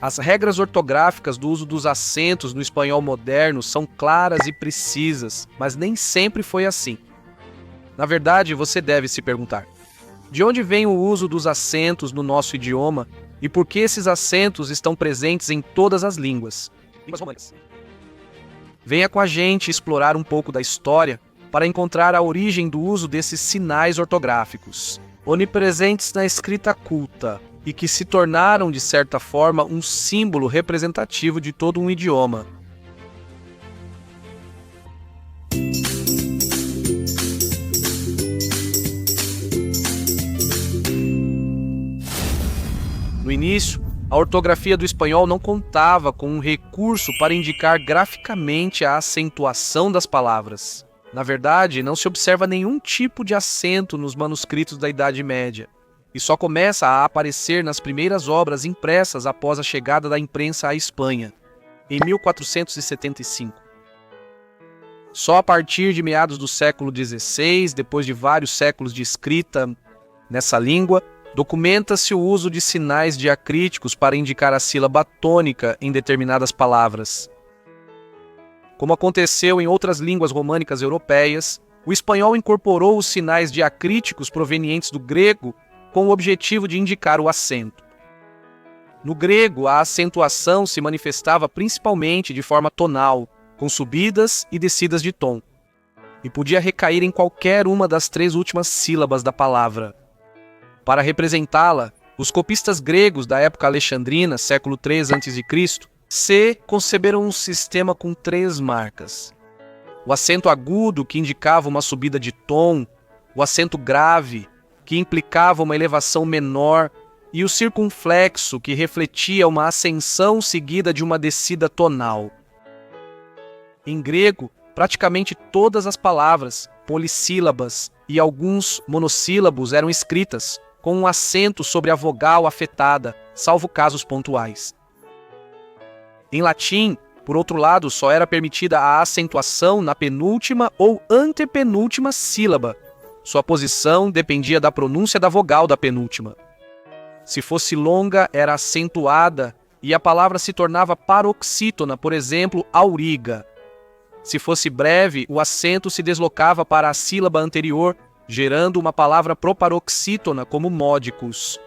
As regras ortográficas do uso dos acentos no espanhol moderno são claras e precisas, mas nem sempre foi assim. Na verdade, você deve se perguntar: de onde vem o uso dos acentos no nosso idioma e por que esses acentos estão presentes em todas as línguas românicas? Venha com a gente explorar um pouco da história para encontrar a origem do uso desses sinais ortográficos, onipresentes na escrita culta e que se tornaram, de certa forma, um símbolo representativo de todo um idioma. No início, a ortografia do espanhol não contava com um recurso para indicar graficamente a acentuação das palavras. Na verdade, não se observa nenhum tipo de acento nos manuscritos da Idade Média, e só começa a aparecer nas primeiras obras impressas após a chegada da imprensa à Espanha, em 1475. Só a partir de meados do século XVI, depois de vários séculos de escrita nessa língua, documenta-se o uso de sinais diacríticos para indicar a sílaba tônica em determinadas palavras. Como aconteceu em outras línguas românicas europeias, o espanhol incorporou os sinais diacríticos provenientes do grego com o objetivo de indicar o acento. No grego, a acentuação se manifestava principalmente de forma tonal, com subidas e descidas de tom, e podia recair em qualquer uma das 3 últimas sílabas da palavra. Para representá-la, os copistas gregos da época alexandrina, século III a.C., conceberam um sistema com 3 marcas: o acento agudo, que indicava uma subida de tom, o acento grave, que implicava uma elevação menor, e o circunflexo, que refletia uma ascensão seguida de uma descida tonal. Em grego, praticamente todas as palavras, polissílabas e alguns monossílabos eram escritas com um acento sobre a vogal afetada, salvo casos pontuais. Em latim, por outro lado, só era permitida a acentuação na penúltima ou antepenúltima sílaba. Sua posição dependia da pronúncia da vogal da penúltima. Se fosse longa, era acentuada e a palavra se tornava paroxítona, por exemplo, auriga. Se fosse breve, o acento se deslocava para a sílaba anterior, gerando uma palavra proparoxítona, como módicos.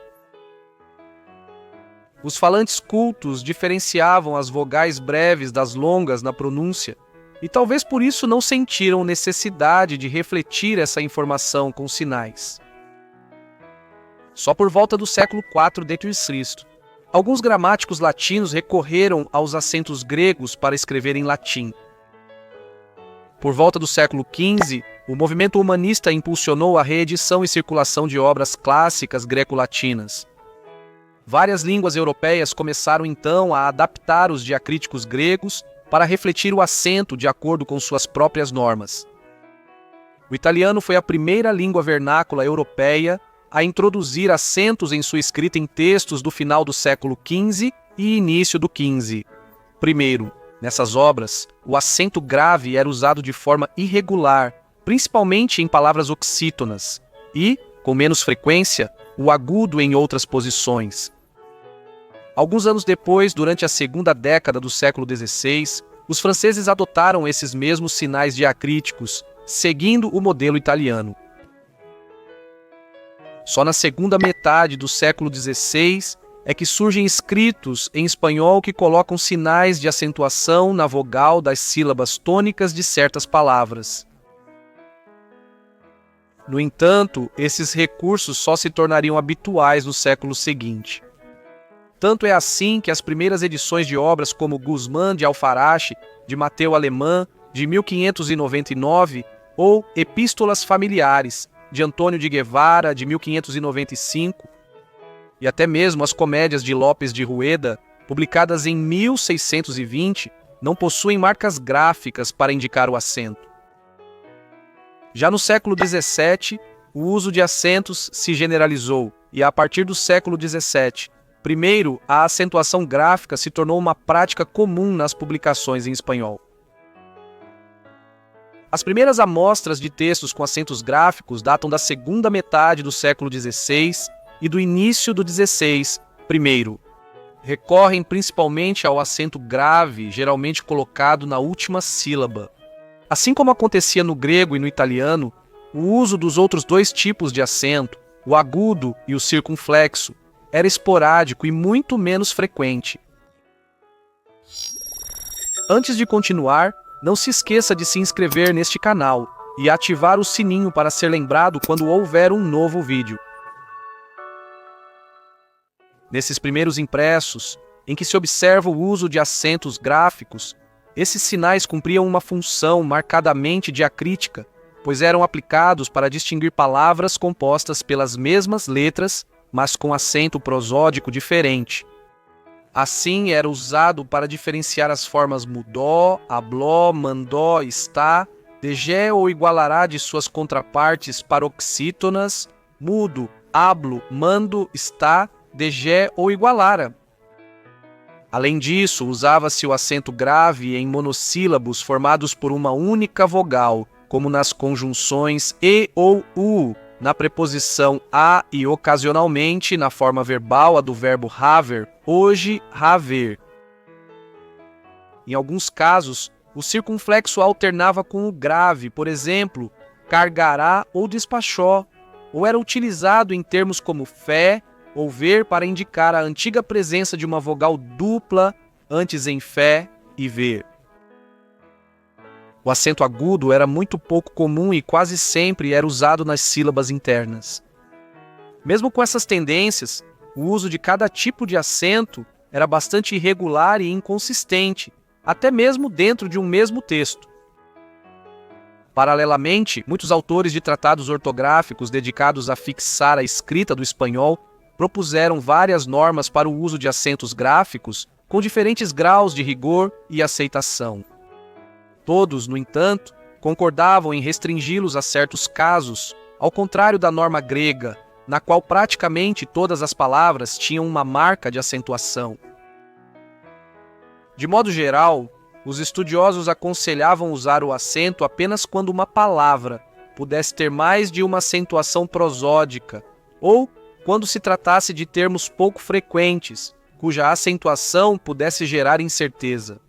Os falantes cultos diferenciavam as vogais breves das longas na pronúncia, e talvez por isso não sentiram necessidade de refletir essa informação com sinais. Só por volta do século IV d.C., alguns gramáticos latinos recorreram aos acentos gregos para escrever em latim. Por volta do século XV, o movimento humanista impulsionou a reedição e circulação de obras clássicas greco-latinas. Várias línguas europeias começaram então a adaptar os diacríticos gregos para refletir o acento de acordo com suas próprias normas. O italiano foi a primeira língua vernácula europeia a introduzir acentos em sua escrita em textos do final do século XV e início do XV. Primeiro, nessas obras, o acento grave era usado de forma irregular, principalmente em palavras oxítonas, e, com menos frequência, o agudo em outras posições. Alguns anos depois, durante a segunda década do século XVI, os franceses adotaram esses mesmos sinais diacríticos, seguindo o modelo italiano. Só na segunda metade do século XVI é que surgem escritos em espanhol que colocam sinais de acentuação na vogal das sílabas tônicas de certas palavras. No entanto, esses recursos só se tornariam habituais no século seguinte. Tanto é assim que as primeiras edições de obras como Guzmán de Alfarache, de Mateu Alemã, de 1599, ou Epístolas Familiares, de Antônio de Guevara, de 1595, e até mesmo as comédias de Lopes de Rueda, publicadas em 1620, não possuem marcas gráficas para indicar o acento. Já no século XVII, o uso de acentos se generalizou e, a partir do século XVII, primeiro, a acentuação gráfica se tornou uma prática comum nas publicações em espanhol. As primeiras amostras de textos com acentos gráficos datam da segunda metade do século XVI e do início do XVI. Primeiro, recorrem principalmente ao acento grave, geralmente colocado na última sílaba. Assim como acontecia no grego e no italiano, o uso dos outros dois tipos de acento, o agudo e o circunflexo, era esporádico e muito menos frequente. Antes de continuar, não se esqueça de se inscrever neste canal e ativar o sininho para ser lembrado quando houver um novo vídeo. Nesses primeiros impressos, em que se observa o uso de acentos gráficos, esses sinais cumpriam uma função marcadamente diacrítica, pois eram aplicados para distinguir palavras compostas pelas mesmas letras, mas com acento prosódico diferente. Assim, era usado para diferenciar as formas mudó, habló, mandó, está, degé ou igualará de suas contrapartes paroxítonas, mudo, hablo, mando, está, degé ou igualara. Além disso, usava-se o acento grave em monossílabos formados por uma única vogal, como nas conjunções e ou u, na preposição a e ocasionalmente na forma verbal a do verbo haver, hoje, haver. Em alguns casos, o circunflexo alternava com o grave, por exemplo, cargará ou despachó, ou era utilizado em termos como fé ou ver para indicar a antiga presença de uma vogal dupla antes em fé e ver. O acento agudo era muito pouco comum e quase sempre era usado nas sílabas internas. Mesmo com essas tendências, o uso de cada tipo de acento era bastante irregular e inconsistente, até mesmo dentro de um mesmo texto. Paralelamente, muitos autores de tratados ortográficos dedicados a fixar a escrita do espanhol propuseram várias normas para o uso de acentos gráficos com diferentes graus de rigor e aceitação. Todos, no entanto, concordavam em restringi-los a certos casos, ao contrário da norma grega, na qual praticamente todas as palavras tinham uma marca de acentuação. De modo geral, os estudiosos aconselhavam usar o acento apenas quando uma palavra pudesse ter mais de uma acentuação prosódica, ou quando se tratasse de termos pouco frequentes, cuja acentuação pudesse gerar incerteza.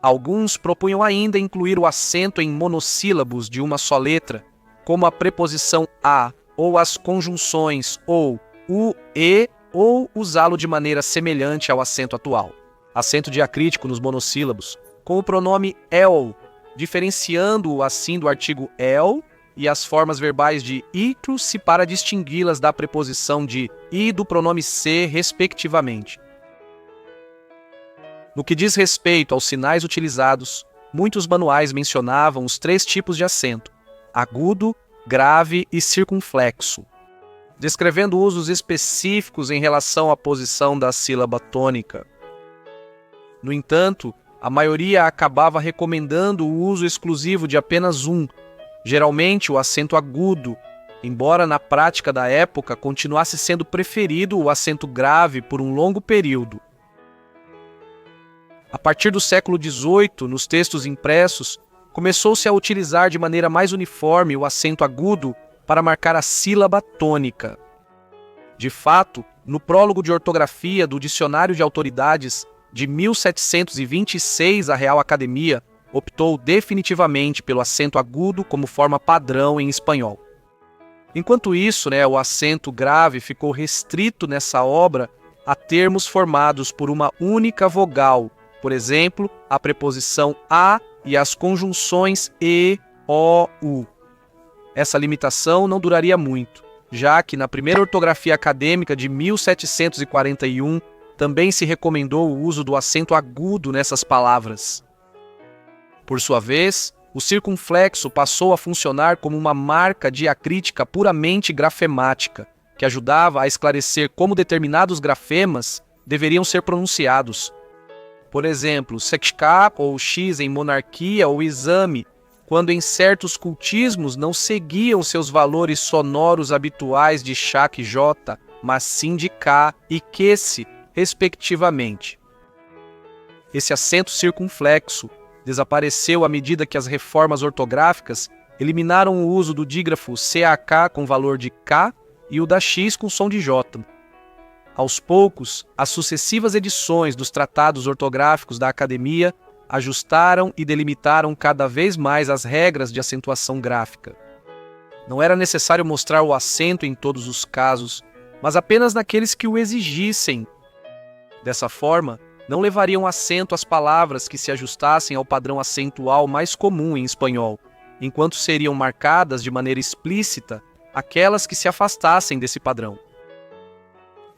Alguns propunham ainda incluir o acento em monossílabos de uma só letra, como a preposição a, ou as conjunções ou, u, e, ou usá-lo de maneira semelhante ao acento atual. Acento diacrítico nos monossílabos, com o pronome el, diferenciando-o assim do artigo el e as formas verbais de ictus para distingui-las da preposição de e do pronome se, respectivamente. No que diz respeito aos sinais utilizados, muitos manuais mencionavam os três tipos de acento: agudo, grave e circunflexo, descrevendo usos específicos em relação à posição da sílaba tônica. No entanto, a maioria acabava recomendando o uso exclusivo de apenas um, geralmente o acento agudo, embora na prática da época continuasse sendo preferido o acento grave por um longo período. A partir do século XVIII, nos textos impressos, começou-se a utilizar de maneira mais uniforme o acento agudo para marcar a sílaba tônica. De fato, no prólogo de ortografia do Dicionário de Autoridades de 1726, a Real Academia optou definitivamente pelo acento agudo como forma padrão em espanhol. Enquanto isso, o acento grave ficou restrito nessa obra a termos formados por uma única vogal, por exemplo, a preposição a e as conjunções e, o, u. Essa limitação não duraria muito, já que na primeira ortografia acadêmica de 1741 também se recomendou o uso do acento agudo nessas palavras. Por sua vez, o circunflexo passou a funcionar como uma marca diacrítica puramente grafemática, que ajudava a esclarecer como determinados grafemas deveriam ser pronunciados. Por exemplo, sexká ou x em monarquia ou exame, quando em certos cultismos não seguiam seus valores sonoros habituais de chá e j, mas sim de k e que-se, respectivamente. Esse acento circunflexo desapareceu à medida que as reformas ortográficas eliminaram o uso do dígrafo CAK com valor de K e o da X com som de J. Aos poucos, as sucessivas edições dos tratados ortográficos da Academia ajustaram e delimitaram cada vez mais as regras de acentuação gráfica. Não era necessário mostrar o acento em todos os casos, mas apenas naqueles que o exigissem. Dessa forma, não levariam acento as palavras que se ajustassem ao padrão acentual mais comum em espanhol, enquanto seriam marcadas de maneira explícita aquelas que se afastassem desse padrão.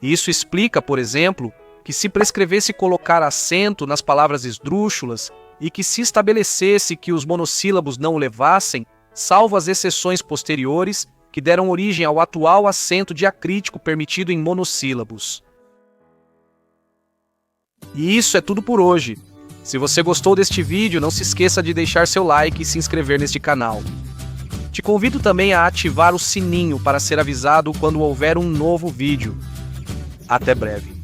Isso explica, por exemplo, que se prescrevesse colocar acento nas palavras esdrúxulas e que se estabelecesse que os monossílabos não o levassem, salvo as exceções posteriores que deram origem ao atual acento diacrítico permitido em monossílabos. E isso é tudo por hoje. Se você gostou deste vídeo, não se esqueça de deixar seu like e se inscrever neste canal. Te convido também a ativar o sininho para ser avisado quando houver um novo vídeo. Até breve.